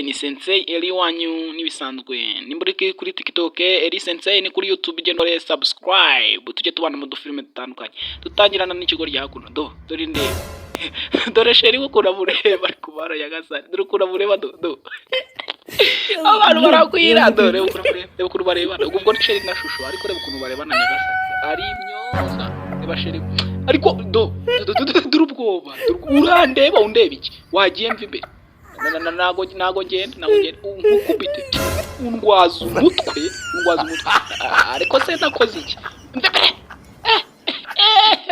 Ni Sensei Eli wanyu nibisanzwe. Ni muri kuri TikTok Eli Sensei, ni kuri YouTube genda ore subscribe. Tujye tubana mu dufilme dutandukanye. Dutangirana n'ikigo rya kuno. Dore nde. Dore sheri ukura bureba ari kubara yagasani. Dore ukura bureba do. Abantu barakwira dore ukura bareba. Ubwo sheri na shusho ariko reba ukuntu bareba na nyagasani. Ari imyoza. Reba sheri. Ariko dore ubwoba. Urandeba undeba iki? Wagiye mva imbere. Nago ngenda nkukubite undwaza umutwe ariko se nakoze iki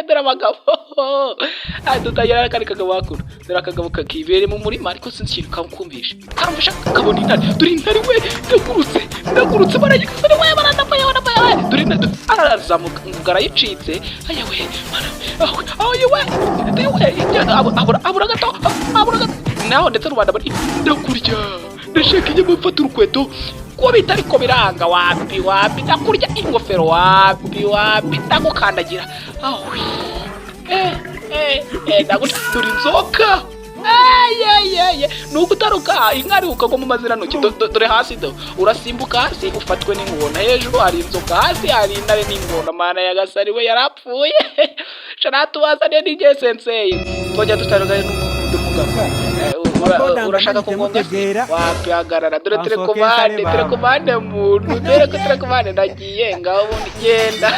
dore abagabo dutagira akari kagabo bakuru dore akagabo kakibere mu murima ariko sinzi ikintu kamkumvisha karamfasha kabona intare dore intare we ndagurutse barayikasana we barandapaya dore intare arazamuka ngara yicitse ayawe abura gato naho ndetse rubanda bari ndakurya ndashaka inyama mfata urukweto ko bitari ko biranga wapi ndakurya ingofero wapi ndagukandagira ndaguturi inzoka nuko utaruka inkari ukagwa mu mazirantoki dore hasi urasimbuka hasi ufatwe n'ingona hejuru hari inzoka hasi hari intare n'ingona mana yagasari we yarapfuye shanatubazane DJ Sensei twajya tutandukanye urashaka kugonga wapihagarara dore telekomande muntu dore ko telekomande ndagiye ngaho ubundi genda